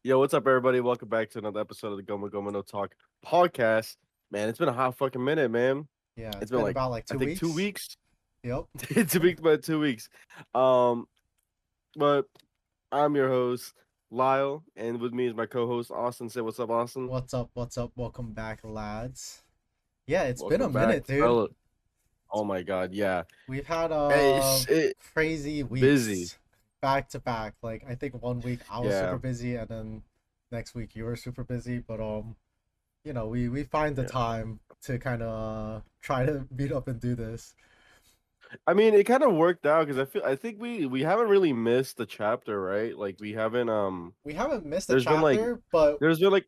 Yo, what's up, everybody? Welcome back to another episode of the Gomu Gomu No Talk podcast. Man, it's been a hot fucking minute, man. Yeah, It's it's been been like about like I two think two weeks. weeks. Yep. It's a week, about 2 weeks. Um, but I'm your host Lyle, and with me is my co-host Austin. Say what's up, Austin. What's up? What's up? Welcome back, lads. Yeah, it's been a Welcome back, minute, dude. fellas. Oh my God, yeah. We've had It crazy busy. weeks back to back. Like I think one week I was super Yeah, busy and then next week you were super busy, but we find the yeah. time to kind of try to meet up and do this. I mean, it kind of worked out because I think we haven't really missed the chapter, right? Like we haven't We haven't missed a There's been like chapter, but there's been like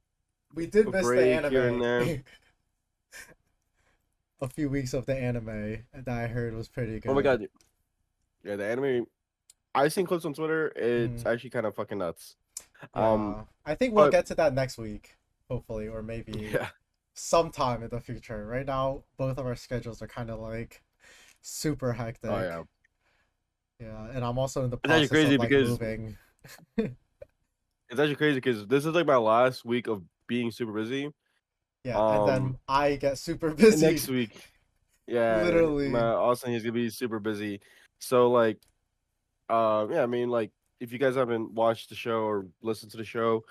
we did a miss the break here and anime. there. A few weeks of the anime that I heard was pretty Oh my good. God, yeah, the anime. I've seen clips on Twitter. It's Mhm. actually kind of fucking nuts. Um, Yeah, I think we'll but get to that next week, hopefully, or maybe yeah, sometime in the future. Right now, both of our schedules are kind of like super oh hectic. yeah, Yeah, and I'm also in the it's actually process of crazy like because moving. this is like my last week of being super busy. Yeah, and Um, then I get super and next busy, week, yeah, my literally. Austin he's gonna be super busy. So like, yeah, I mean like if you guys haven't watched the show or listened to the show,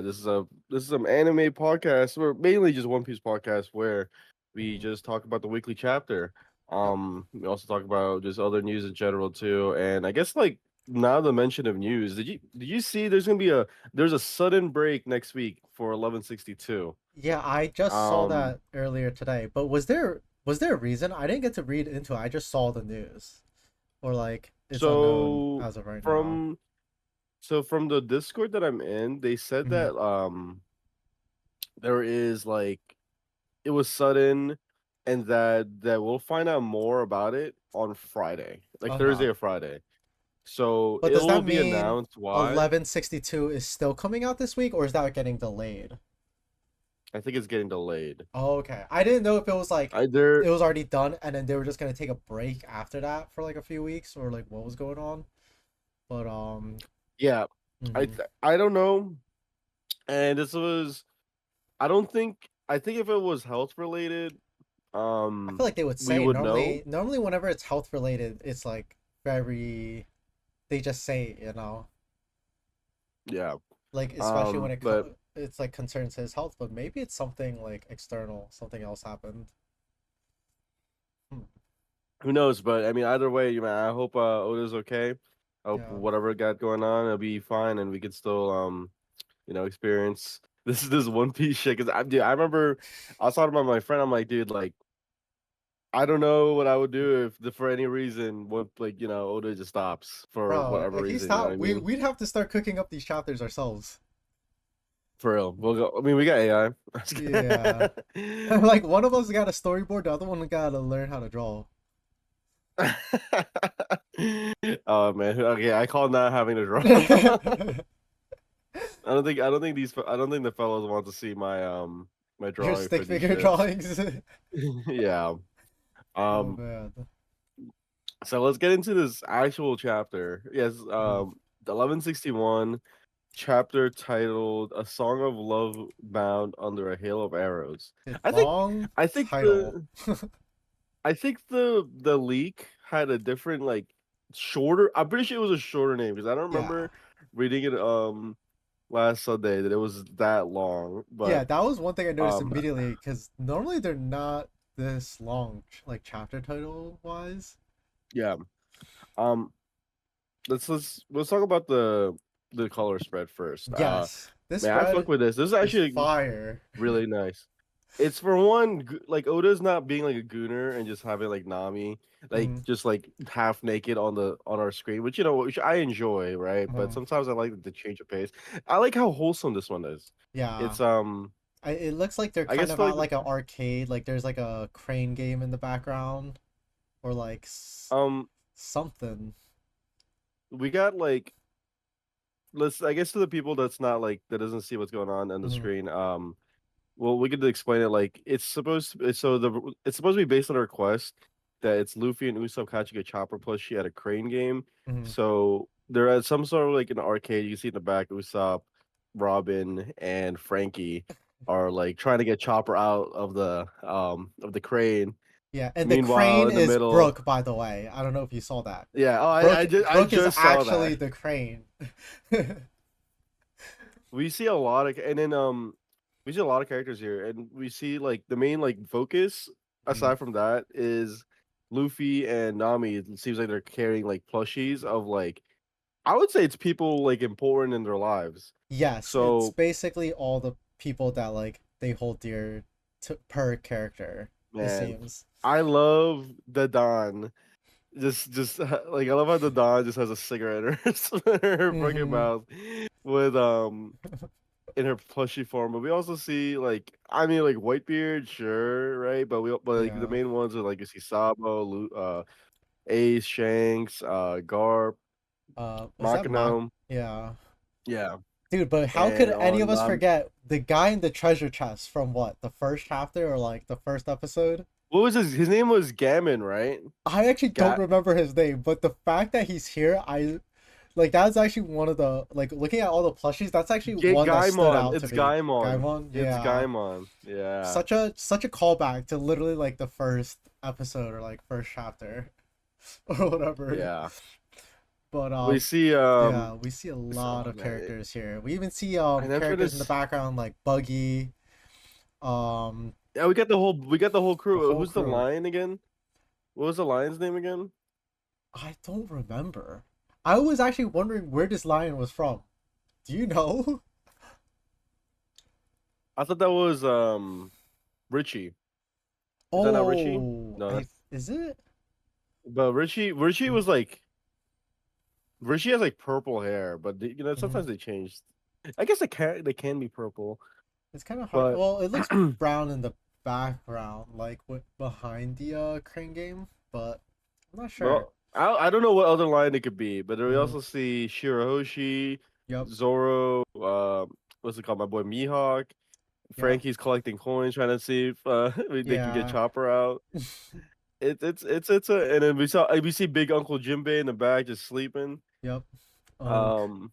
this is an anime podcast or mainly just One Piece podcast where we Mhm. just talk about the weekly chapter. Yep. We also talk about just other news in general too. And I guess like now the mention of news, did you see there's a sudden break next week for 1162. Yeah, I just saw Um, that earlier today. But was there a reason? I didn't get to read into it. I just saw the news, or like it's unknown so as of right now. from from the Discord that I'm in, they said Mhm. that there is like it was sudden and that we'll find out more about it on Friday, like Thursday Okay. or Friday. So But it does will that be mean announced why. 1162 is still coming out this week, or is that getting delayed? I think it's getting delayed. Oh, okay. I didn't know if it was like Either it was already done and then they were just gonna take a break after that for like a few weeks or like what was going on. But yeah, mhm. I don't know. And this was I think if it was health related, I feel like they would we say would know. normally whenever it's health related, it's like very they just say, Yeah. like especially when But it's like concerns his health, but maybe it's something like external, something else happened. Hmm. who knows? But I mean, either way, you man, I hope Oda's okay. I hope Yeah. whatever got going on, it'll be fine, and we can still experience this One Piece shit. Because I remember I was talking about my friend. I'm like, dude, like I don't know what I would do if for any reason what like Oda just stops for Bro, whatever if he reason. You know what I stopped, mean? we'd have to start cooking up these chapters ourselves. For real, we'll go. I mean, we got AI. Yeah. Like one of us got a storyboard, the other one gotta learn how to draw. Oh man, okay. I call not having to draw. I don't think the fellows want to see my Your drawing stick for these figure shits. drawings. Yeah. Oh Um. man. So let's get into this actual chapter. Yes. Mhm. 1161 chapter titled "A Song of Love Bound Under a Hail of Arrows." A I think. long I think title. the. I think the leak had a different like shorter. I'm pretty sure it was a shorter name because I don't Yeah. remember reading it last Sunday that it was that long. Yeah, But that was one thing I noticed um immediately because normally they're not this long, like chapter title wise. yeah. Um let's talk about the color spread first. Yes. This Man, I fuck spread with this. This is is actually fire. really nice. It's for one, like Oda's not being like a gooner and just having like Nami like Mhm, just like half naked on our screen, which which I enjoy, right? But mhm. sometimes I like the change of pace. I like how wholesome this one is. Yeah. It's It looks like they're I kind guess of for at like like an arcade, like there's like a crane game in the background or like um something. we got like let's I guess to the people that's not like that doesn't see what's going on the Mhm, screen. Well, we could explain it like it's supposed to be based on a request that it's Luffy and Usopp catching a chopper plushie at a crane game. mhm, So they're at some sort of like an arcade. You can see in the back Usopp Robin, and Frankie are like trying to get Chopper out of the crane. Yeah, and the Meanwhile, crane in the is middle, Brooke, by the way. I don't know if you saw that. yeah. Oh, I Brooke is just saw actually that. the crane. We see a lot of, and then we see a lot of characters here, and we see like the main like focus Mhm. aside from that is Luffy and Nami. It seems like they're carrying like plushies of like I would say it's people like important in their lives. Yes, it's So basically all the people that like they hold dear to per character. It man, seems. I love the Don. Just like I love how the Don just has a cigarette in her fucking Hmm. mouth with in her plushy form. But we also see like I mean like Whitebeard, sure, right? But like the Yeah. main ones are like you see Sabo, Ace, Shanks, Garp, Was that Mock? Makino, Yeah. yeah, Dude, but how could and any of on us forget the guy in the treasure chest from what, the first chapter or like the first episode? what was his name was Gammon, right? I actually don't Ga remember his name, but the fact that he's here, I like that's actually one of the like looking at all the plushies, that's actually one that stood Gaimon. out to It's me. Gaimon. Gaimon, It's yeah. Gaimon. Yeah. Such a callback to literally like the first episode or like first chapter or whatever. Yeah. But We see yeah, we see a lot oh of man. characters here. We even see And then for characters in the this background like Buggy, um yeah, we got the whole the crew. whole Who's the crew. lion again? What was the lion's name again? I don't remember. I was actually wondering where this lion was from. Do you know? I thought that was Richie. Is that not Richie? Oh, No, I that's is it? but Richie was like Richie has like purple hair, but you know Mhm. sometimes they changed. I guess they can be purple, It's kind of hard. but Well, it looks brown in the background, like what behind the crane game, but I'm not sure. well, I don't know what other line it could be, but then we Hmm. also see Shirahoshi, Yep. Zoro, what's it called? My boy Mihawk. Yep. Frankie's collecting coins, trying to see if they can get Yeah. Chopper out. It's a and then we see Big Uncle Jimbei in the back just sleeping. Yep. Unk. Um,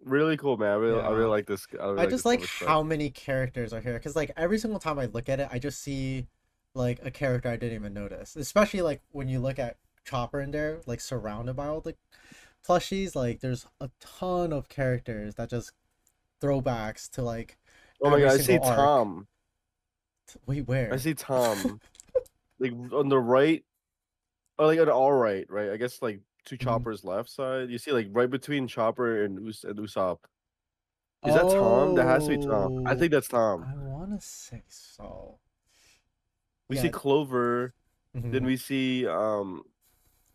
really cool, man. I really Yeah. like this. I really I like just this like cover spread. how many characters are here because like every single time I look at it, I just see like a character I didn't even notice. Especially like when you look at Chopper in there, like surrounded by all the plushies, like there's a ton of characters that just throwbacks to like Oh my every god, I see single arc. Tom. Wait, I where? see Tom like on the right, or like on all right, right? I guess like two Mhm. Choppers left side. You see like right between Chopper and and Usopp. Is that Tom? That has to be Tom. I Oh, think that's Tom. I want to say so. We see Yeah. Clover. Then Hmm. we see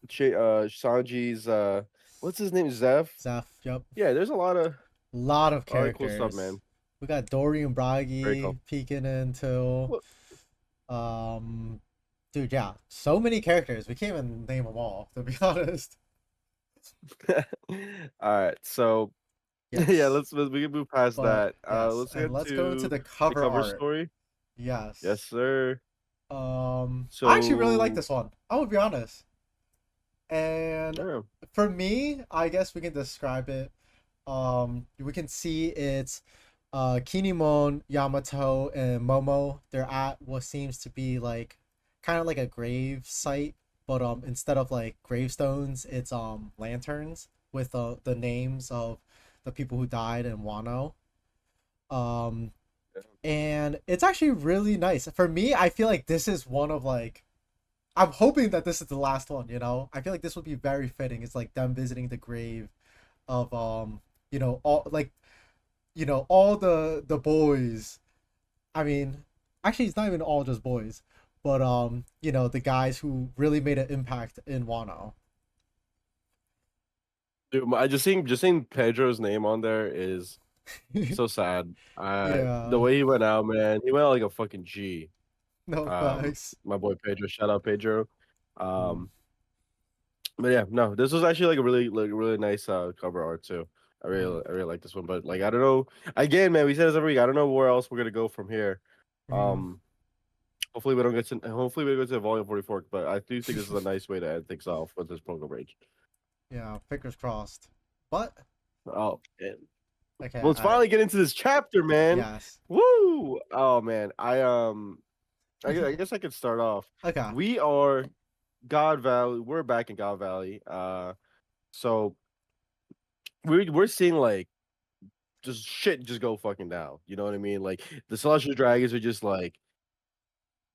Sanji's what's his name? Zeph. Zeph. Yep. Yeah, there's Lot of a lot of cool stuff, characters. man. We got Dorian Very cool. Bragi peeking into. Well, Um, dude, yeah, so many characters. We can't even name them all, to be honest. all right, so yeah, Yes, we can move past but that. yes, Let's and get let's go into to the the cover cover art. story. Yes, Yes. sir. I actually really like So this one. I will be honest. And yeah, for me, I guess we can describe it. We can see it's Kinemon, Yamato, and Momo. They're at what seems to be like kind of like a grave site, but instead of like gravestones, it's lanterns with the names of the people who died in Wano. Um, and it's actually really nice. For me, I feel like this is one of like I'm hoping that this is the last one, you know? I feel like this would be very fitting. It's like them visiting the grave of all like all the boys. I mean, actually it's not even all just boys, but the guys who really made an impact in Wano. dude, I just seeing Pedro's name on there is so sad. The Yeah, way he went out, man, he went out like a fucking G. no facts. My boy Pedro, shout out Pedro. Mm, Um, but yeah, no, this was actually like a really nice cover art too. mm, I really like this one, but like I don't know. Again, man, we said this every week. I don't know where else we're gonna go from here. mm. Um, hopefully we go to volume 44, but I do think this is a nice way to end things off with this program range. Yeah, fingers crossed. But Oh, man. Okay, Well, let's I finally get into this chapter, man. yes. Woo! Oh man, I guess I could start off. Okay. We are God Valley. We're back in God Valley. So we're seeing like just shit just go fucking down. You know what I mean? Like the celestial dragons are just like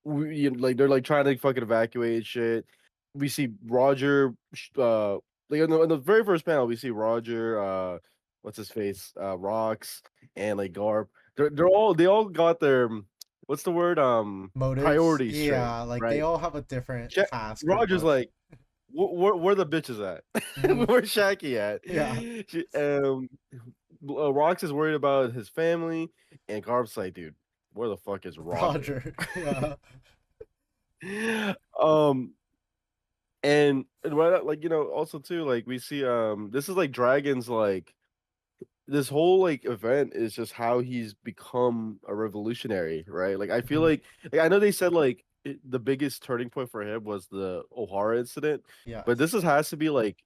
like they're like trying to fucking evacuate shit. We see Roger, like in the very first panel, we see Roger, what's his face, Rocks, and like Garp. They all got their what's the word, Motives. priorities straight, Yeah, like they right? all have a different Sha task pretty Roger's much. like, where the bitches at? Hmm. Where's Shaggy at? Yeah. Rocks is worried about his family, and Garp's like, dude, where the fuck is Roger? Roger. Yeah. um and right like also too like we see this is like Dragon's like this whole like event is just how he's become a revolutionary, right? Like I feel Hmm. like I know they said like the biggest turning point for him was the O'Hara incident, but Yes. this is has to be like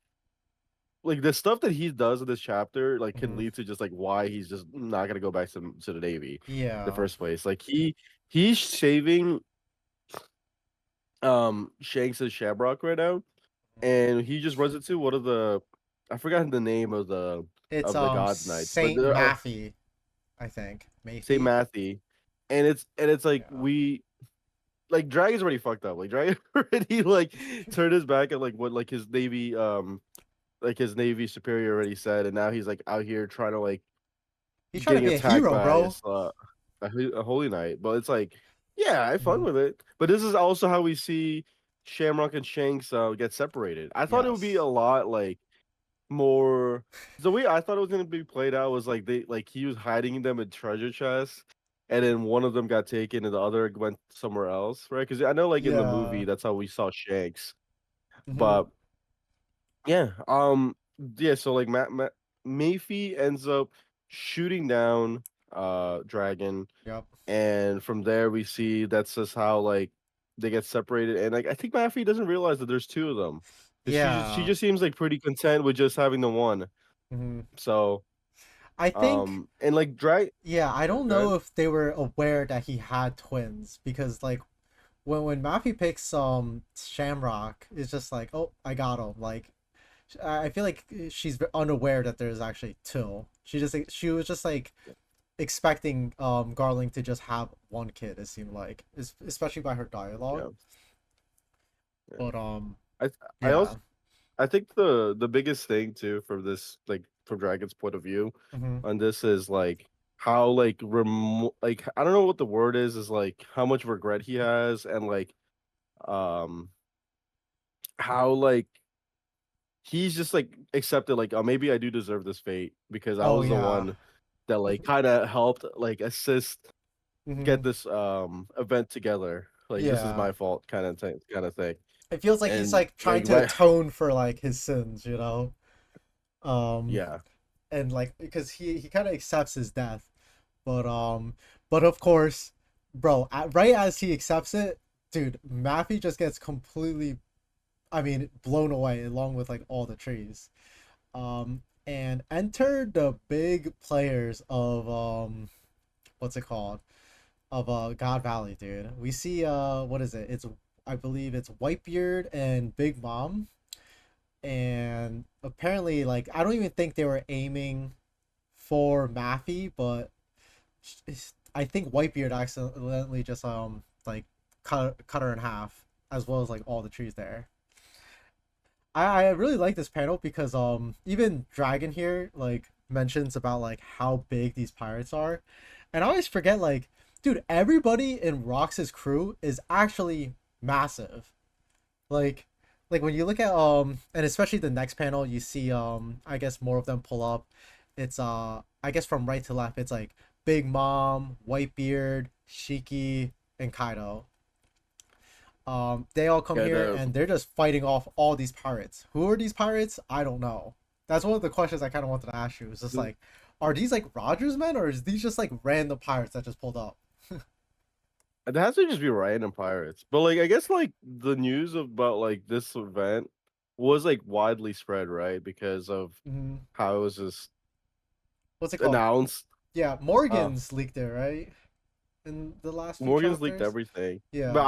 the stuff that he does in this chapter like can Hmm. lead to just like why he's just not gonna go back to the Navy in the Yeah. first place. Like he's saving Shanks' Shamrock right now, and he just runs into one of the I forgot the name It's of the God's Knights, but Saint they're Matthew, I think. say Matthew. Matthew, and it's like Yeah. we like Dragon's already fucked up. Like Dragon already like turned his back at like what like his Navy superior already said, and now he's like out here trying to like He's trying to getting be a attacked hero, by bro. a holy knight. But it's like, yeah, I fun Hmm. with it. But this is also how we see Shamrock and Shanks get separated. I thought it would be a Yes. lot like more. The way I thought it was gonna be played out was like he was hiding them in treasure chests. And then one of them got taken, and the other went somewhere else, right? Because I know, like in the Yeah. movie, that's how we saw Shanks. Hmm. But yeah, yeah. So like Mayfie ends up shooting down Dragon, Yep. and from there we see that's just how like they get separated, and like I think Mayfie doesn't realize that there's two of them. 'Cause she Yeah. just seems like pretty content with just having the one. Hmm. So I think and like drag. yeah, I don't Go know ahead. if they were aware that he had twins because like when Mappy picks Shamrock, it's just like, oh, I got him. Like I feel like she's unaware that there's actually two. She was just like expecting Garling to just have one kid. It seemed like, especially by her dialogue. Yeah, yeah. But I I yeah. also I think the biggest thing too from this like from Dragon's point of view Hmm. on this is like how like like I don't know what the word is like how much regret he has and like um how like he's just like accepted like oh maybe I do deserve this fate because I Oh was the yeah. one that like kind of helped like assist Hmm. get this event together, like this is Yeah. my fault kind of thing. It feels like he's And like trying like to right. atone for like his sins, you know. Um, Yeah, and like because he kind of accepts his death, but of course, bro, right as he accepts it, dude, Maffey just gets completely, I mean, blown away along with like all the trees. And enter the big players of what's it called, of God Valley, dude. We see what is it? It's, I believe it's Whitebeard and Big Mom, and apparently like I don't even think they were aiming for Maffey, but I think Whitebeard accidentally just like cut her in half, as well as like all the trees there. I really like this panel because even Dragon here like mentions about like how big these pirates are, and I always forget like, dude, everybody in Rox's crew is actually massive. Like when you look at and especially the next panel, you see I guess more of them pull up. It's I guess from right to left, it's like Big Mom, Whitebeard, Shiki, and Kaido. They all come yeah. here The and they're just fighting off all these pirates. Who are these pirates? I don't know. That's one of the questions I kind of wanted to ask you. It's just the like, are these like Rogers men or is these just like random pirates that just pulled up? It has to just be random pirates. But like I guess like the news about like this event was like widely spread, right? Because of Mm-hmm. how it was just what's it called? announced. Yeah, Uh, Morgan's leaked it, right? In the last few Morgan's leaked chapters. everything. Yeah. But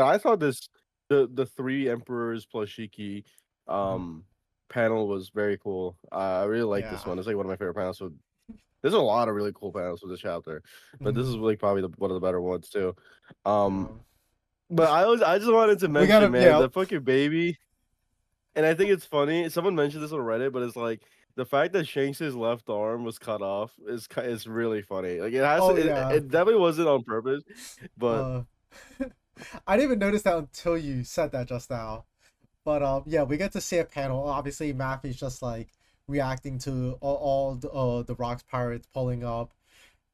I thought this the three emperors plus Shiki Hmm. um panel was very cool. I really like this Yeah. one. It's like one of my favorite panels. So there's a lot of really cool panels with this chapter, but this Hmm. is like probably one of the better ones too. Yeah. Um, but I just wanted to We mention, gotta, man, yeah. the fucking baby. And I think it's funny. Someone mentioned this on Reddit, but it's like the fact that Shanks' left arm was cut off is really funny. Like Oh yeah. it definitely wasn't on purpose, but Uh, I didn't even notice that until you said that just now. But yeah, we get to see a panel. Obviously, Matthew's just like reacting to all the Rocks pirates pulling up.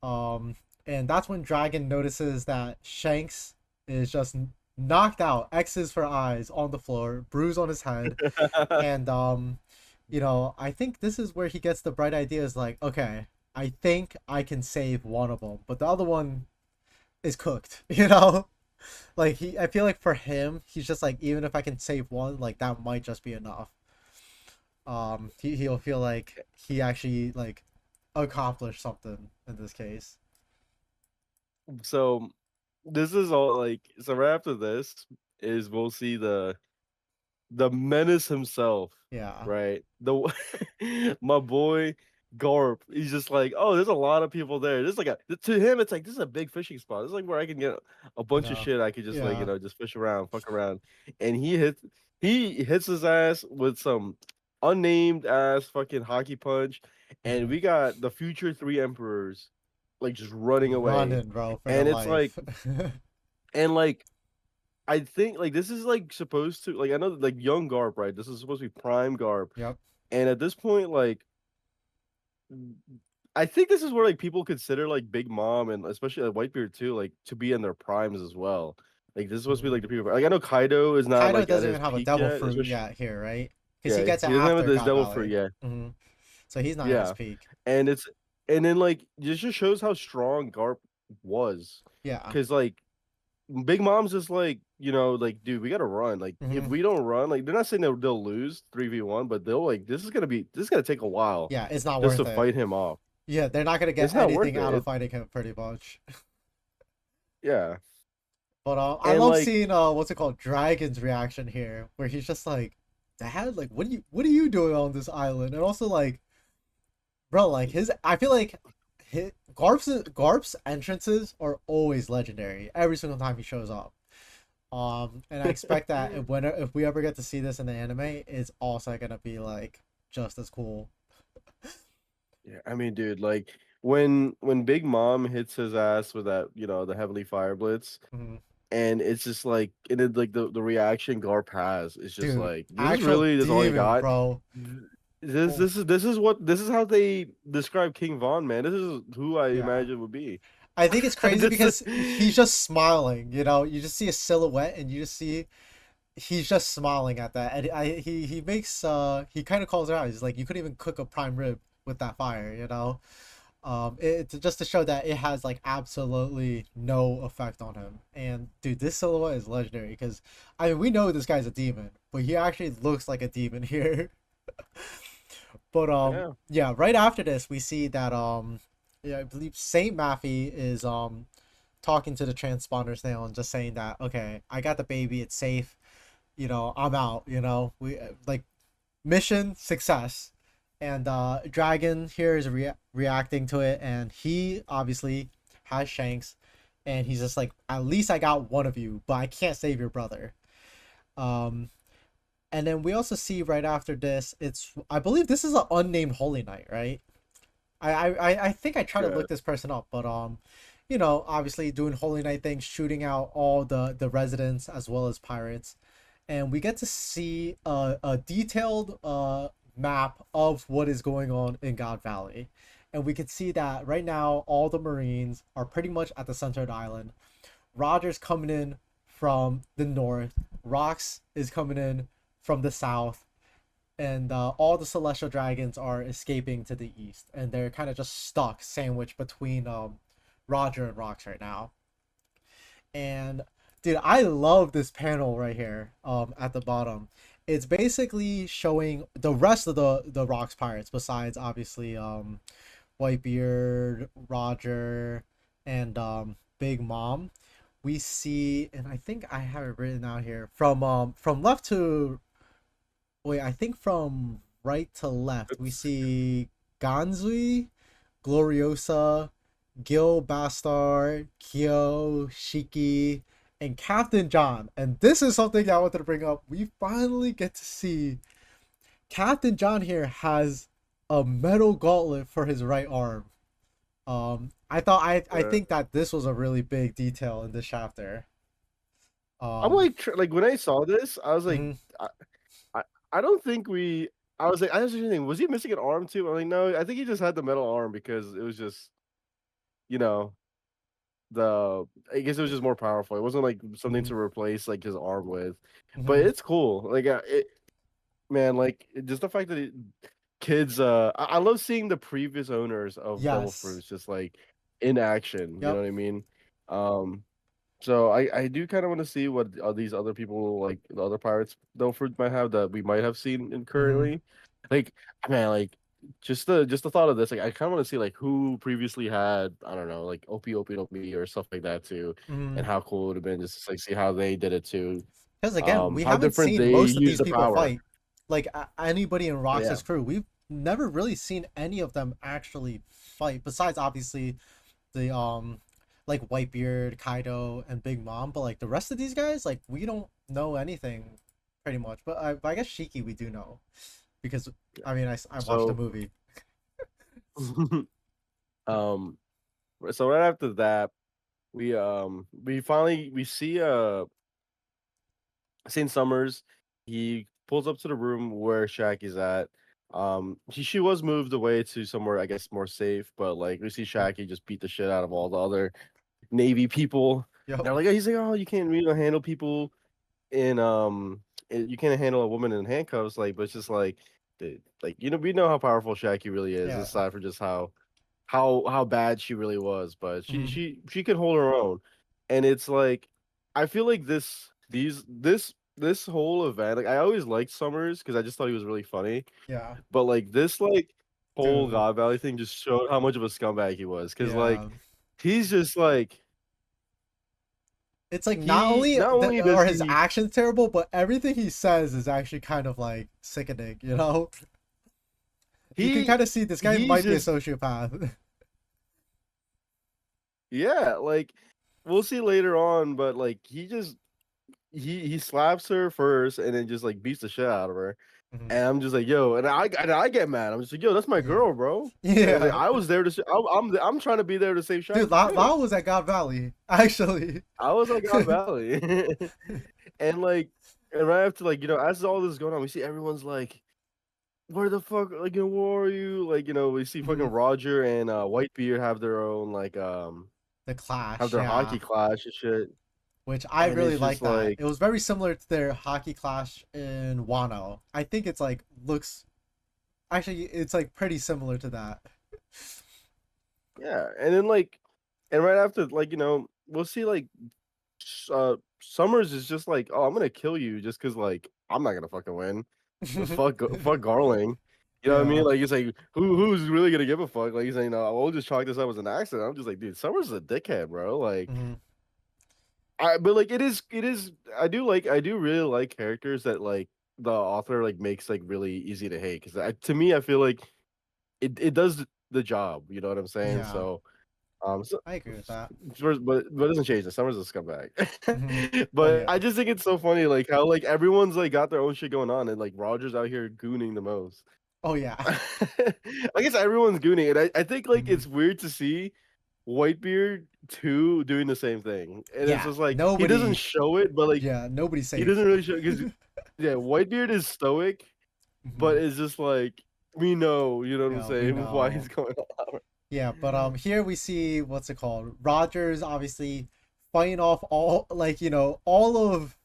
Um, and that's when Dragon notices that Shanks is just knocked out, X's for eyes on the floor, bruise on his head, and I think this is where he gets the bright idea. Is like, okay, I think I can save one of them, but the other one is cooked. Like I feel like for him, he's just like, even if I can save one, like that might just be enough. He'll feel like he actually like accomplished something in this case. so this is all like so right after this is we'll see the menace himself, Yeah. right? The my boy Garp, he's just like, oh, there's a lot of people there. This is like a to him, it's like this is a big fishing spot. This is like where I can get a I bunch of know. shit. I could just like Yeah. just fish around, fuck around, and he hits his ass with some unnamed ass fucking hockey punch, and Hmm. we got the future three emperors like just running away, Running, bro, for their and it's like life. and like I think like this is like supposed to like I know that, like young Garp, right? This is supposed to be prime Garp, Yep. and at this point, like I think this is where like people consider like Big Mom and especially like Whitebeard too, like to be in their primes as well. Like this is supposed to be like Hmm. the people. Like I know Kaido is not Kaido like at doesn't his even have a peak devil yet, fruit especially yet here, right? Because he yeah, gets it he doesn't have after this God devil fruit Valley. yet. Hmm. So he's not at his Yeah, peak. and it's and then like it just shows how strong Garp was, Yeah. because like Big Mom's just like, like, dude, we gotta run. Like, if Hmm. we don't run, like, they're not saying they'll lose 3v1, but they'll like this is gonna take a while Yeah, it's not just worth to it. fight him off. Yeah, they're not gonna It's get not worth anything it. out of fighting him, pretty much. Yeah, But I and love like, seeing what's it called, Dragon's reaction here, where he's just like, "Dad, like, what are you doing on this island?" And also like, bro, like I feel like Garp's entrances are always legendary every single time he shows up. And I expect that if we ever get to see this in the anime, it's also gonna be like just as cool. yeah, I mean, dude, like when Big Mom hits his ass with that, the Heavenly Fire Blitz, Mhm. and it's just like, and then like the reaction Garp has is just Dude, like, actual this all you demon, got? bro. Th- Oh this is how they describe King Von, man. This is who I yeah. imagine would be. I think it's crazy This is- because he's just smiling. You just see a silhouette, and you just see he's just smiling at that. And he makes he kind of calls it out. He's like, you couldn't even cook a prime rib with that fire. Just to show that it has like absolutely no effect on him. And dude, this silhouette is legendary because I mean we know this guy's a demon, but he actually looks like a demon here. But yeah. yeah, right after this we see that yeah, I believe Saint Maffy is talking to the transponders now and just saying that, okay, I got the baby, it's safe, I'm out, we like mission success. And Dragon here is reacting to it, and he obviously has Shanks, and he's just like, at least I got one of you, but I can't save your brother. um and then we also see right after this, it's, I believe this is an unnamed holy knight, right? I think I tried to Yeah. look this person up, but obviously doing Holy Knight things, shooting out all the residents as well as pirates, and we get to see a detailed map of what is going on in God Valley, and we can see that right now all the Marines are pretty much at the center of the island. Roger's coming in from the north, Rox is coming in from the south, and all the celestial dragons are escaping to the east, and they're kind of just stuck sandwiched between Roger and Rox right now. And dude, I love this panel right here at the bottom. It's basically showing the rest of the Rox pirates, besides obviously Whitebeard, Roger, and Big Mom. We see, and I think I have it written out here from left to wait. I think from right to left we It's see Ganzui, Gloriosa, Gil Bastard, Kyo, Shiki, and Captain John. And this is something I wanted to bring up. We finally get to see Captain John here has a metal gauntlet for his right arm. I uh, think that this was a really big detail in this chapter. I'm Um, like like when I saw this, I was like, mhm, I, I, I don't think we. I was like, I was just thinking, was he missing an arm too? I'm like, no, I think he just had the metal arm because it was just, you know, the I guess it was just more powerful. It wasn't like something mhm, to replace like his arm with, but mhm. it's cool. Like, man, like just the fact that kids, I love seeing the previous owners of Devil Yes. Fruits just like in action. You know Yep. what I mean? Um, so I do kind of want to see what these other people like the other pirates Devil Fruits might have that we might have seen in Mhm, currently. Like, man, like just the thought of this, like I kind of want to see like who previously had I don't know like OP or stuff like that too, and mhm. how cool it would have been just to like see how they did it too. Because again, we How haven't different seen they most of use these the people power. fight. Like anybody in Yeah. Rox's crew, we've never really seen any of them actually fight. Besides, obviously, the like Whitebeard, Kaido, and Big Mom. But like the rest of these guys, like we don't know anything pretty much. But I guess Shiki we do know because I mean I watched the So, movie. um, so right after that, we finally we see Saint Summers. He pulls up to the room where Shaggy's at. She was moved away to somewhere I guess more safe, but like we see Shaggy just beat the shit out of all the other Navy people. Yep. They're like, he's like, oh, you can't really handle people in you can't handle a woman in handcuffs. Like, but it's just like, dude, like we know how powerful Shaggy really is, Yeah. aside from just how bad she really was, but Mhm. she could hold her own. And it's like I feel like this whole event, like I always liked Summers because I just thought he was really funny. Yeah. But like this like whole Dude. God Valley thing just showed how much of a scumbag he was. Cause like Yeah. he's just like It's like not he only not only does are his he actions terrible, but everything he says is actually kind of like sickening. You know, you can he kind of see this guy he's might be a just sociopath. yeah, like we'll see later on, but like he slaps her first and then just like beats the shit out of her. Mhm. And I'm just like, yo, and I get mad. I'm just like, yo, that's my Yeah. girl, bro. And it's like Yeah. I was there to, I'm trying to be there to save Dude, Shaggy too. Lyle was at God Valley, actually. I was like, God Valley, and like, and right after like as all this is going on, we see everyone's like, where the fuck, like, where are you? Like, we see fucking Mhm. Roger and Whitebeard have their own like The have Clash, their yeah. hockey clash and shit, Which I and really it's just like that. like It was very similar to their hockey clash in Wano. I think it's like looks actually it's like pretty similar to that. yeah, and then like, and right after like we'll see like Summers is just like, "Oh, I'm gonna kill you just because like I'm not gonna fucking win. Fuck Garling." You know what I mean? Yeah. Like it's like who's really gonna give a fuck? Like he's saying, "No, we'll just chalk this up as an accident." I'm just like, dude, Summers is a dickhead, bro. Like Mhm. but like it is. I do really like characters that like the author like makes like really easy to hate because to me I feel like it does the job. You know what I'm saying? Yeah. So so, I agree with that. but it doesn't change. The Summer's a scumbag. Mhm. Oh But yeah. I just think it's so funny, like how like everyone's like got their own shit going on, and like Roger's out here gooning the most. Oh yeah. I guess everyone's gooning, and I think like Mhm. it's weird to see Whitebeard too doing the same thing, and it's Yeah. just like he doesn't Nobody. show it, but like Yeah. Nobody's he safe. doesn't really show because yeah, Whitebeard is stoic, but Mhm. it's just like we know, you know what I'm Yeah. We saying, why he's know. going on. Yeah. But here we see what's it called? Rogers obviously fighting off all like all of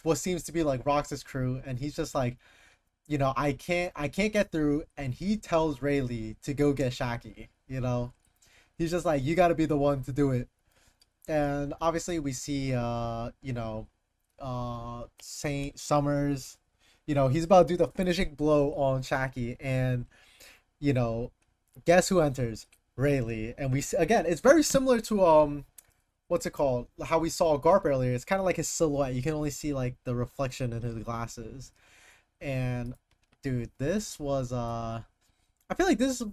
what seems to be like Rox's crew, and he's just like I can't get through, and he tells Rayleigh to go get Shaki. He's just like, you got to be the one to do it. And obviously we see Saint Summers, he's about to do the finishing blow on Shaki, and you know guess who enters? Rayleigh, and again, it's very similar to what's it called? How we saw Garp earlier. It's kind of like his silhouette. You can only see like the reflection in his glasses. And dude, this was I feel like this is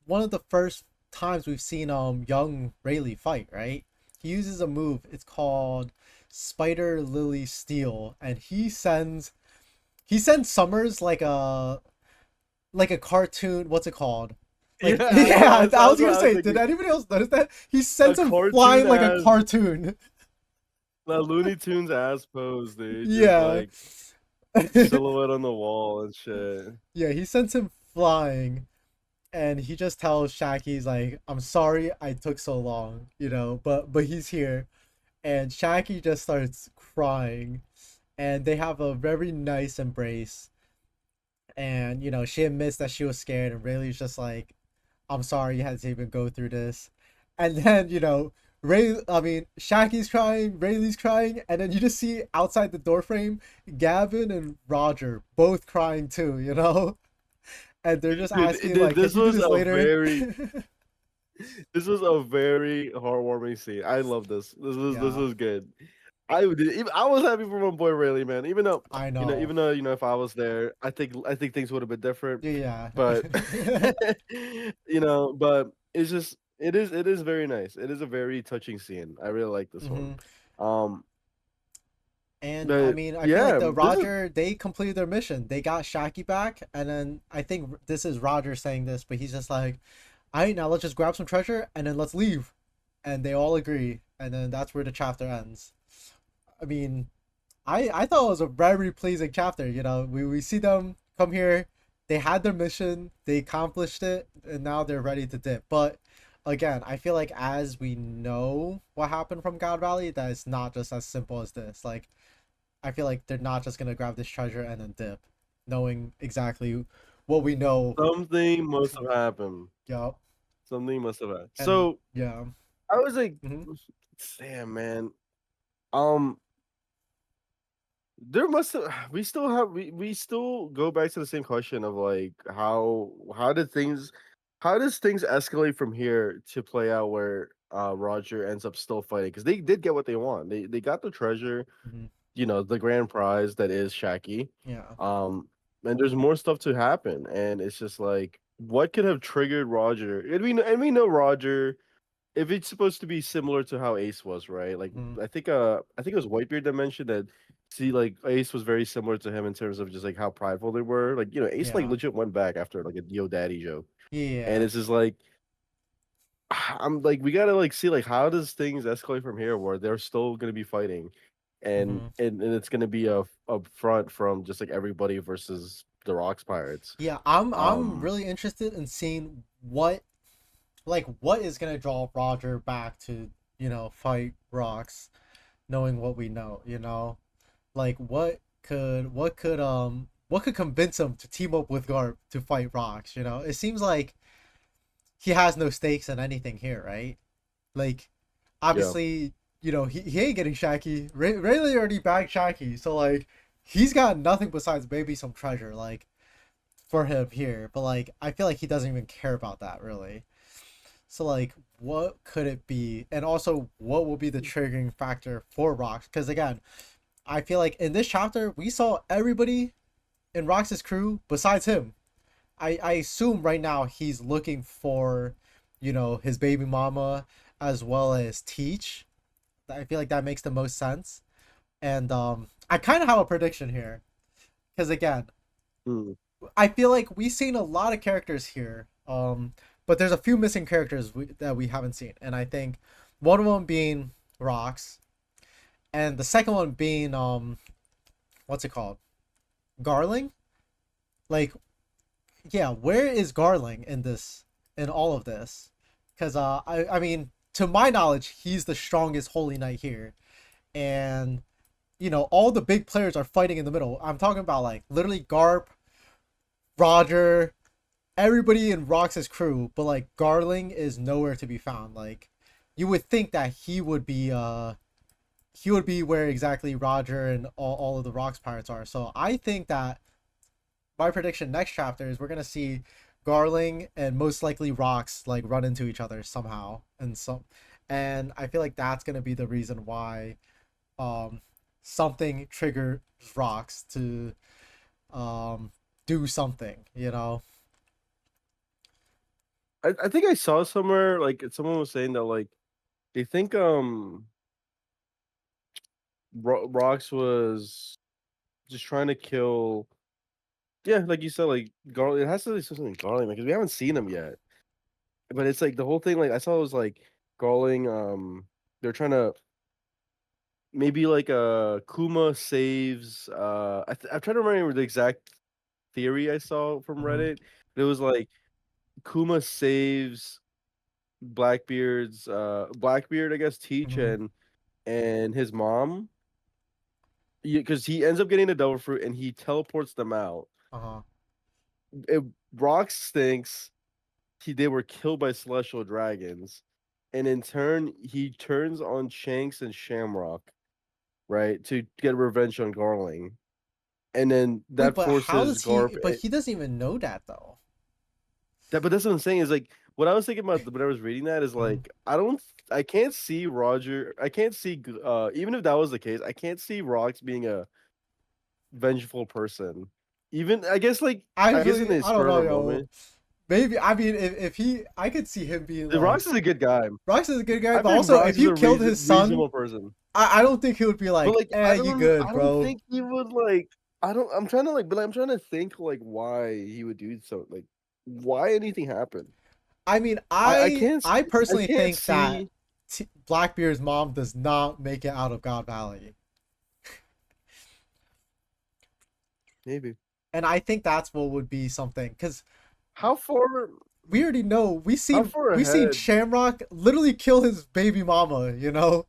one of the first times we've seen young Rayleigh fight, right? He uses a move. It's called Spider Lily Steel, and he sends Summers like a cartoon. What's it called? Like Yeah, yeah, yes, I that's was what gonna I was say. Did thinking. anybody else notice that? He A sends him cartoon flying like a as cartoon. the Looney Tunes ass pose, dude. Just Yeah. like silhouette on the wall and shit. Yeah, he sends him flying, and he just tells Shaggy's like, "I'm sorry I took so long, but he's here." And Shaggy just starts crying, and they have a very nice embrace. And she admits that she was scared, and Rayleigh's just like, "I'm sorry you had to even go through this." And then Shaggy's crying, Rayleigh's crying, and then you just see outside the doorframe Gavin and Roger both crying too, and they're just asking Dude, like, "Can this you do was this a later?" very this was a very heartwarming scene. I love this. This Yeah, was good. I was happy for my boy Rayleigh, man. Even though I know. if I was there, I think things would have been different. Yeah. But but it is very nice. It is a very touching scene. I really like this one. hmm Um, And I but mean, I feel like yeah, the this is Roger they completed their mission. They got Shaggy back, and then I think this is Roger saying this, but he's just like, "All right, now let's just grab some treasure and then let's leave." And they all agree, and then that's where the chapter ends. I mean, I thought it was a very pleasing chapter. We see them come here, they had their mission, they accomplished it, and now they're ready to dip. But again, I feel like as we know what happened from God Valley, that it's not just as simple as this. Like I feel like they're not just gonna grab this treasure and then dip, knowing exactly what we know. something must have happened. Yup. Something must have happened. And So yeah. I was like, hmm damn, man. Um, There must have we still go back to the same question of like how does things escalate from here to play out where Roger ends up still fighting because they did get what they want. They got the treasure, hmm the grand prize that is Shaki. Yeah. Um and there's more stuff to happen and it's just like what could have triggered Roger? And we know Roger if it's supposed to be similar to how Ace was, right? Like hmm I think it was Whitebeard that mentioned that see like Ace was very similar to him in terms of just like how prideful they were. Like, Ace like Yeah. legit went back after like a Yo Daddy joke. And Yeah. it's just like I'm like we gotta like see like how does things escalate from here where they're still gonna be fighting and hmm and it's gonna be a front from just like everybody versus the Rocks Pirates. Yeah. I'm Um really interested in seeing what is gonna draw Roger back to fight Rocks, knowing what we know. Like what could convince him to team up with Garp to fight Rocks. It seems like he has no stakes in anything here, right? Like, yeah. obviously, he ain't getting Shaggy. Rayleigh already bagged Shaggy, so like, he's got nothing besides maybe some treasure, like, for him here. But like, I feel like he doesn't even care about that really. So like, what could it be? And also, what will be the triggering factor for Rocks? Because again, I feel like in this chapter we saw everybody in Rox's crew besides him. I assume right now he's looking for, his baby mama as well as Teach. I feel like that makes the most sense. And I kind of have a prediction here because again, Mm, I feel like we've seen a lot of characters here. But there's a few missing characters that we haven't seen, and I think one of them being Rox, and the second one being what's it called? Garling. Like, yeah, where is Garling in all of this? Because I mean, to my knowledge, he's the strongest Holy Knight here, and all the big players are fighting in the middle. I'm talking about like literally Garp, Roger, everybody in Rox's crew, but like Garling is nowhere to be found. Like, you would think that he would be where exactly Roger and all of the Rocks pirates are. So I think that my prediction next chapter is we're gonna see Garling and most likely Rocks like run into each other somehow, and I feel like that's gonna be the reason why um something triggers Rocks to um do something, you know. I think I saw somewhere like someone was saying that like they think Rox was just trying to kill. Yeah, like you said, like Garland. It has to be something Garland because we haven't seen him yet. But it's like the whole thing. Like I saw it was like Garling. They're trying to maybe like Kuma saves. I'm trying to remember the exact theory I saw from Mhm. Reddit. It was like Kuma saves Blackbeard, I guess, Teach Mhm. and his mom. Because he ends up getting the devil fruit and he teleports them out. Uh-huh. It Rox thinks they were killed by celestial dragons, and in turn he turns on Shanks and Shamrock, right, to get revenge on Garling, and then Wait, that but how forces does he? Garp. But he doesn't even know that though. But that's what I'm saying is like what I was thinking about when I was reading that is Mhm. like I can't see Roger. I can't see even if that was the case, I can't see Rox being a vengeful person. Even I guess in the I don't spur of know, a yo. moment, Maybe I mean if he, I could see him being the like Rox is a good guy. Rox is a good guy, I but think also if Rox is he a killed his son, reasonable person. I don't think he would be But like, like you good, I don't bro. think he would like I don't I'm trying to like but I'm trying to think like why he would do so like why anything happened. I mean, I I I personally can't think that see Blackbeard's mom does not make it out of God Valley, maybe and I think that's what would be something because how far we already know how far we seen ahead Shamrock literally kill his baby mama, you know,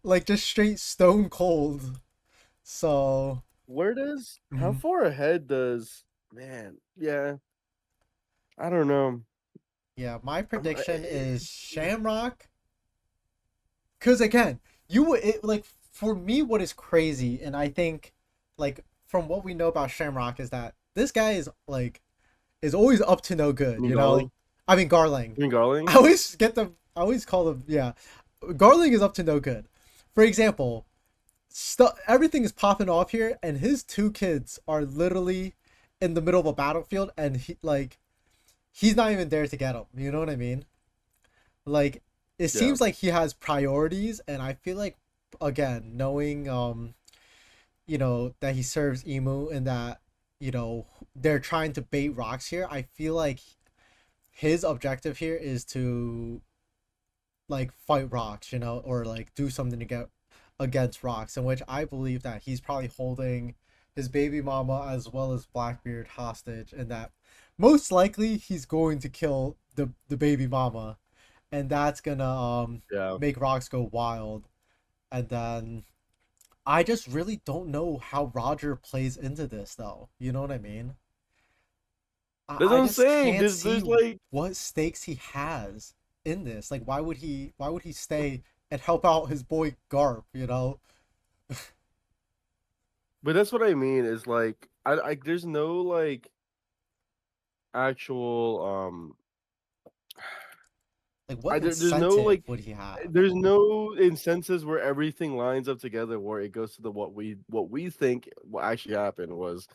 like just straight stone cold. So where does how mhm. far ahead does man yeah I don't know Yeah, my I'm, prediction is Shamrock. Because again, you would like for me, what is crazy, and I think like from what we know about Shamrock is that this guy is like is always up to no good. You Garling know, I mean Garling. I Garling always get them. I always call them. Yeah, Garling is up to no good. For example, everything is popping off here, and his two kids are literally in the middle of a battlefield, and he's not even there to get them. You know what I mean? Like it yeah seems like he has priorities, and I feel like again knowing you know that he serves Emu and that you know they're trying to bait rocks here, I feel like his objective here is to like fight rocks, you know, or like do something to get against rocks, in which I believe that he's probably holding his baby mama as well as Blackbeard hostage, and that most likely he's going to kill the baby mama, and that's gonna yeah. make rocks go wild. And then I just really don't know how Roger plays into this though. You know what I mean? That's what I I'm just saying. can't There's see like what stakes he has in this. Like why would he stay and help out his boy Garp, you know? but that's what I mean is like I there's no like actual Like what there's no incentive like would he have? there's no instances where everything lines up together where it goes to the what we think what actually happened was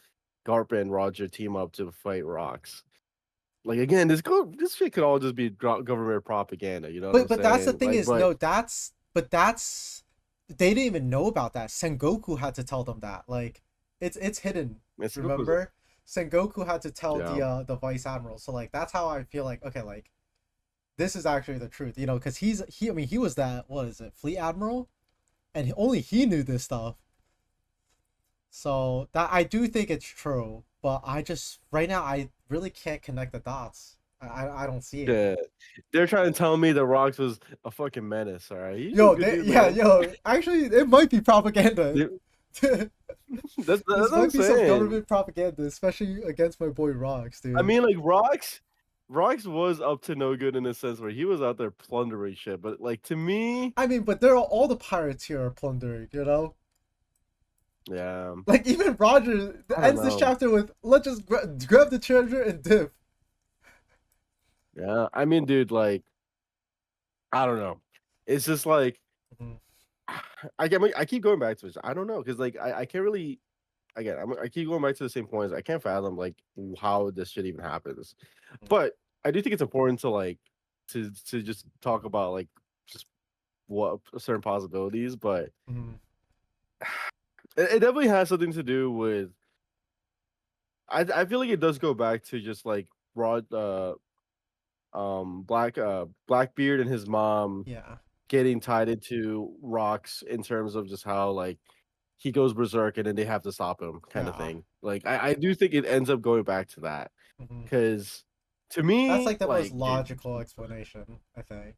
Garp and Roger team up to fight rocks. Like again, this shit could all just be government propaganda. You know what I'm But that's the saying? thing Like, is but no, that's they didn't even know about that. Sengoku had to tell them that. Like it's hidden. it's Remember? Sengoku had to tell yeah, the vice admiral. So like that's how I feel like okay, like this is actually the truth, you know, because I mean he was that what is it, fleet admiral, and only he knew this stuff. So that I do think it's true, but I just right now I really can't connect the dots. I don't see it. yeah. They're trying to tell me that Rocks was a fucking menace. All right, he's a Yo, good dude, yeah, man. yo, actually, it might be propaganda. They- that's This what I'm might be some saying. government propaganda, especially against my boy Rocks, I dude. mean, like Rocks was up to no good in a sense where he was out there plundering shit. But like to me, I mean, but they're all the pirates here are plundering, you know. Yeah. Like even Roger I don't ends this know. chapter with let's just grab the treasure and dip. Yeah. I mean, dude, like, I don't know. It's just like Mhm, I keep going back to this. I don't know because like I can't really again I keep going back to the same points. I can't fathom like how this shit even happens. mhm, But I do think it's important to like to just talk about like just what certain possibilities. But mhm. it definitely has something to do with. I feel like it does go back to just like broad Blackbeard and his mom Yeah, getting tied into rocks in terms of just how like he goes berserk and then they have to stop him kind of yeah. thing. Like I do think it ends up going back to that Mhm. because to That's me like the most like logical explanation, I think.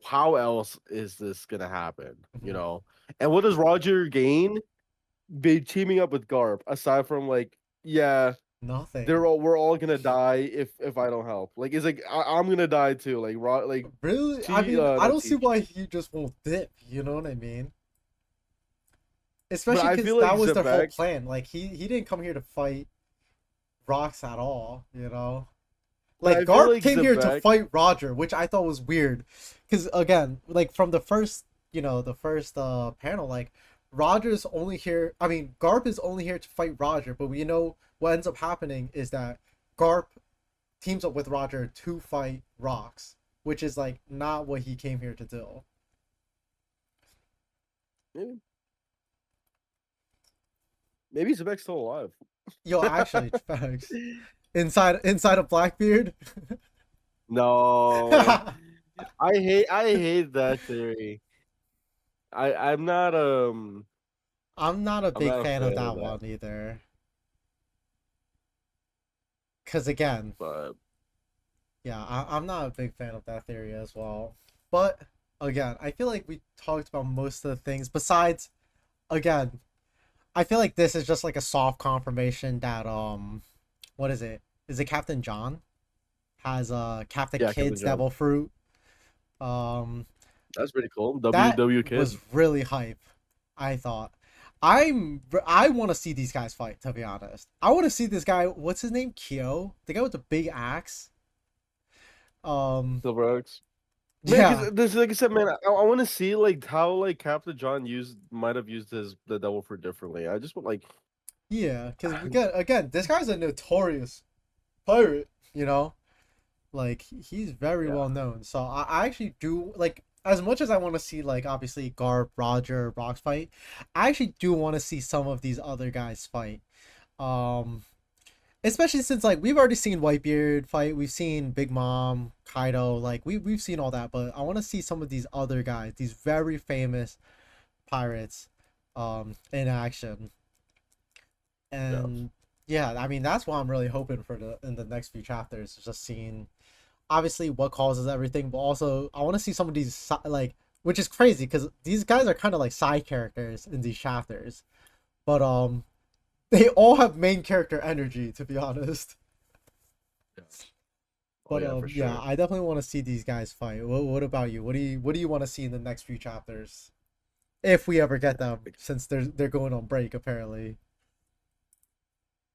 how else is this gonna happen? You Mhm. know, and what does Roger gain? Be teaming up with Garp aside from like yeah Nothing. we're all gonna die if I don't help. Like it's like I'm gonna die too. Like Really? I T mean, I not don't see teach. why he just won't dip. You know what I mean? But Especially I because feel like that was their whole Zebek. plan. Like he didn't come here to fight rocks at all. You know? But Like I feel Garp like came here to Zebek. fight Roger, which I thought was weird. Because again, like from the first, the first panel, like Roger's only here. I mean, Garp is only here to fight Roger, but we know what ends up happening is that Garp teams up with Roger to fight rocks, which is like not what he came here to do. Maybe, maybe Zebek's still alive. Yo, actually, facts. Inside of Blackbeard. No, I hate that theory. I'm not I'm not a I'm big not a fan of fan of that that. one either. Cause again, But yeah, I'm not a big fan of that theory as well. But again, I feel like we talked about most of the things. Besides, again, I feel like this is just like a soft confirmation that what is it? Is it Captain John has Captain yeah, Captain Kidd's John. Devil Fruit? Um, That's pretty cool. that WW was kid. really hype. I thought. I want to see these guys fight. To be honest, I want to see this guy. What's his name? Kyo, the guy with the big axe. Um, Silver Oaks. Man, yeah, because this, like I said, man, I want to see like how like Captain John might have used his the devil fruit differently. I just want like, yeah. Because again, this guy's a notorious pirate. You know, like he's very yeah, well known. So I actually do like as much as I want to see like obviously Garp, Roger, Rocks fight. I actually do want to see some of these other guys fight. Um, Especially since like we've already seen Whitebeard fight, we've seen Big Mom, Kaido, like we've seen all that, but I want to see some of these other guys, these very famous pirates, in action. yeah. And yeah, I mean that's what I'm really hoping for the next few chapters, is just seeing obviously what causes everything, but also I want to see some of these like, which is crazy because these guys are kind of like side characters in these chapters, but they all have main character energy, to be honest. Yeah. Oh But yeah, for yeah, sure. I definitely want to see these guys fight. What about you? What do you want to see in the next few chapters? If we ever get them, Like, since they're going on break apparently.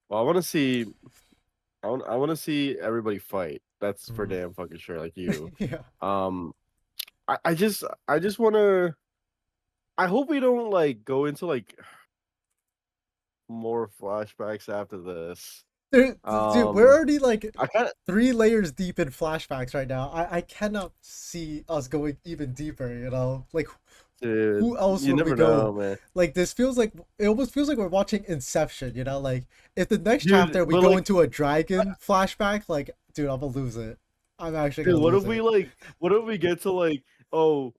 well, I want to see. I want to see everybody fight. That's for Mm. damn fucking sure. Like you. Yeah. Um, I just want to. I hope we don't like go into like more flashbacks after this. Dude, we're already like I kind of, 3 layers deep in flashbacks right now. I cannot see us going even deeper. Like who dude. else You would we never go? know, man. Like this feels like it almost feels like we're watching Inception. Like if the next Dude, chapter we but go like, into a dragon flashback, like dude, I'm gonna lose it. I'm actually dude, gonna lose it. what if we get to like, oh,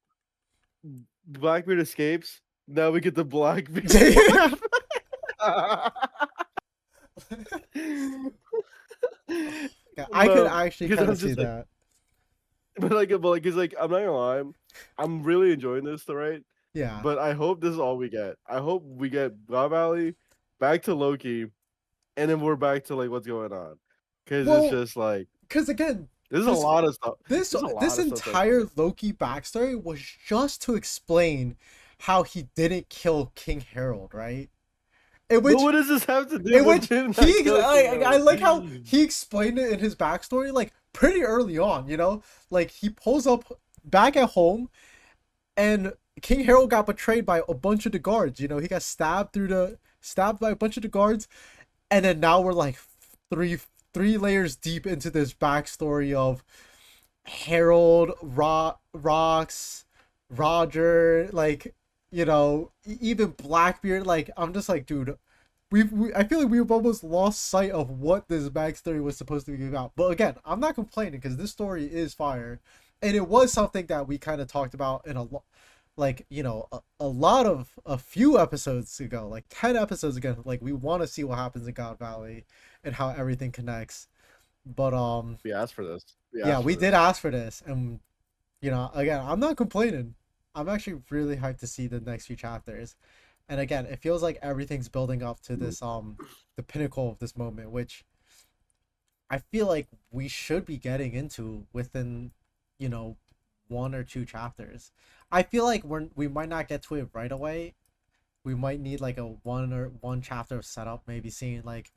Blackbeard escapes. Now we get the Blackbeard Yeah. flashback. Yeah, I could No, actually because kind of I'm see just like, that. cause like, I'm not gonna lie, I'm really enjoying this, right? Yeah. But I hope this is all we get. I hope we get Bob Alley back to Loki, and then we're back to like what's going on, because it's Well, just like because again, there's a this lot of stuff. this There's a this lot of stuff that's entire coming. Loki backstory was just to explain how he didn't kill King Harold, right? In But which what does this have to do in with which him he not killing King I Harold? like how he explained it in his backstory like pretty early on, you know? Like he pulls up back at home and King Harold got betrayed by a bunch of the guards, you know, he got stabbed by a bunch of the guards, and then now we're like three three layers deep into this backstory of Harold, Rocks, Roger, like, you know, even Blackbeard. Like, I'm just like, dude, I feel like we've almost lost sight of what this backstory was supposed to be about. But again, I'm not complaining because this story is fire, and it was something that we kind of talked about in a lot, like, you know, a lot of a few episodes ago, like 10 episodes ago. Like, we want to see what happens in God Valley and how everything connects. But We asked for this. We yeah, asked we for did this. ask for this, and you know, again, I'm not complaining. I'm actually really hyped to see the next few chapters. And again, it feels like everything's building up to this the pinnacle of this moment, which I feel like we should be getting into within, you know, 1 or 2 chapters. I feel like we might not get to it right away. We might need like a one chapter of setup, maybe seeing like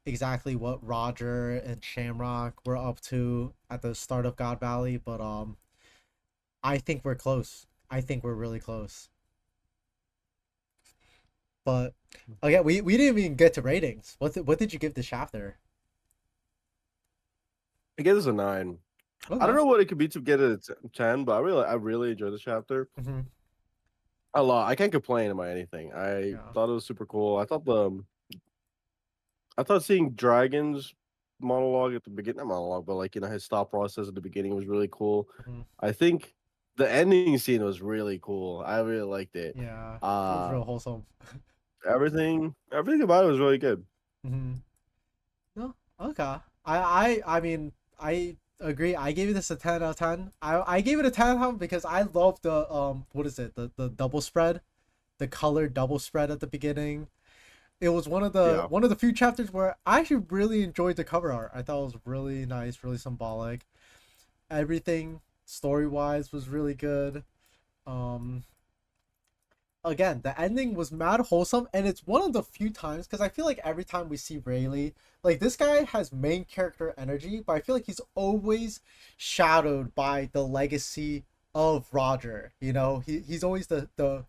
exactly what Roger and Shamrock were up to at the start of God Valley, but I think we're close. I think we're really close. But again, we didn't even get to ratings. What did you give this chapter? I give this a 9. I don't Okay. know what it could be to get it a 10, but I really enjoyed the chapter Mm-hmm. a lot. I can't complain about anything. I Yeah. thought it was super cool. I thought seeing Dragon's monologue at the beginning, not monologue, but like his thought process at the beginning was really cool. Mm-hmm. I think the ending scene was really cool. I really liked it. Yeah. It was Uh real wholesome. everything about it was really good. Mm-hmm. No. Okay. I mean I agree. I gave this a 10 out of 10. I gave it a 10 out of 10 because I love the what is it, the double spread, the colored double spread at the beginning. It was Yeah. one of the few chapters where I actually really enjoyed the cover art. I thought it was really nice, really symbolic. Everything story wise was really good. Um, Again, the ending was mad wholesome, and it's one of the few times because I feel like every time we see Rayleigh, like this guy has main character energy, but I feel like he's always shadowed by the legacy of Roger. You know, he's always the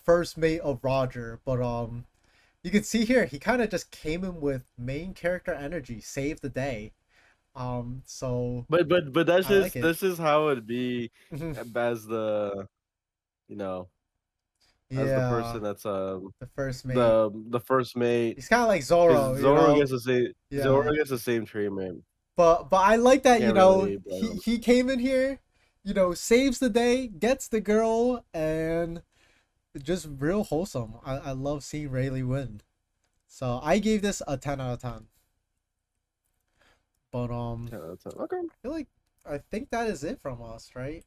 first mate of Roger, but you can see here he kind of just came in with main character energy, save the day. So But that's I like just it. this is how it'd be as the you know as the Yeah, person that's the first mate. the first mate He's kind of like because Zoro, you know. Zoro Yeah, gets the same treatment. but I like I that, you can't know, really blame him. he came in here, you know, saves the day, gets the girl, and just real wholesome. I love seeing Rayleigh win. So I gave this a 10 out of 10. But 10 out of 10. Okay. feel like I think that is it from us, right?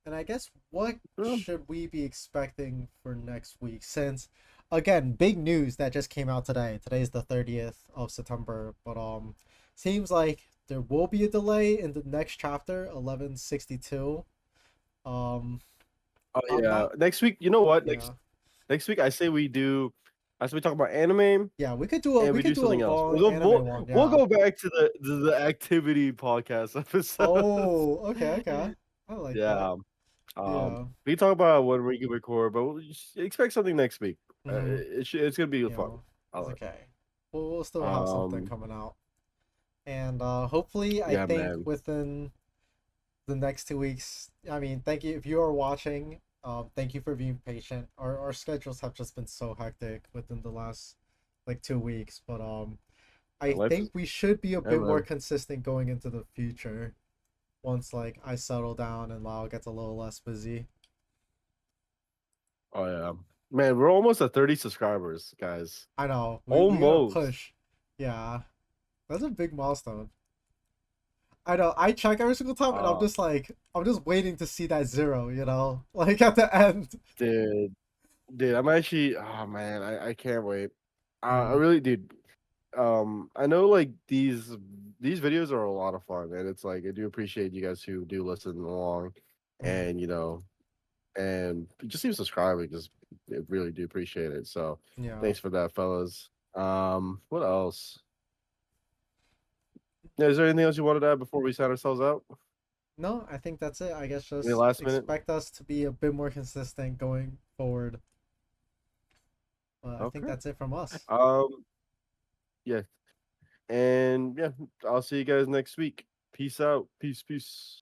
And I guess what Yeah. should we be expecting for next week? Since again, big news that just came out today. Today is the 30th of September, but seems like there will be a delay in the next chapter, 1162. Um Oh I'm yeah. not Next week, you know what? yeah. Next week, I say we talk about anime Yeah, and we we could do do a something else. long We'll go anime one. we'll Yeah. go back to the activity podcast episodes. Oh, okay, okay. I like that. Yeah. Yeah. We can talk about when we can record, but we'll just expect something next week. Mhm. It's gonna be You fun. know, I it's like. okay. We'll still have something Um. coming out. And hopefully I Yeah, think man. within the next 2 weeks. I mean, thank you if you are watching. Thank you for being patient. Our schedules have just been so hectic within the last like 2 weeks, but I Life think is. we should be a Yeah, bit more man. consistent going into the future once like I settle down and Lyle gets a little less busy. Oh yeah, man. We're almost at 30 subscribers, guys. I know we gotta Almost. push. Yeah, that's a big milestone. I know. I check every single time, and Uh, I'm just waiting to see that zero. You know, like at the end. dude, dude. I'm actually. Oh man, I can't wait. I Mm, really, dude. I know like these videos are a lot of fun, and it's like I do appreciate you guys who do listen along, mm, and and just even subscribing. Just really do appreciate it. So Yeah. thanks for that, fellas. What else? Yeah, is there anything else you wanted to add before we sign ourselves out? No, I think that's it. I guess Any just last minute? expect us to be a bit more consistent going forward. I think Okay. that's it from us. Yeah. And yeah, I'll see you guys next week. Peace out. Peace, peace.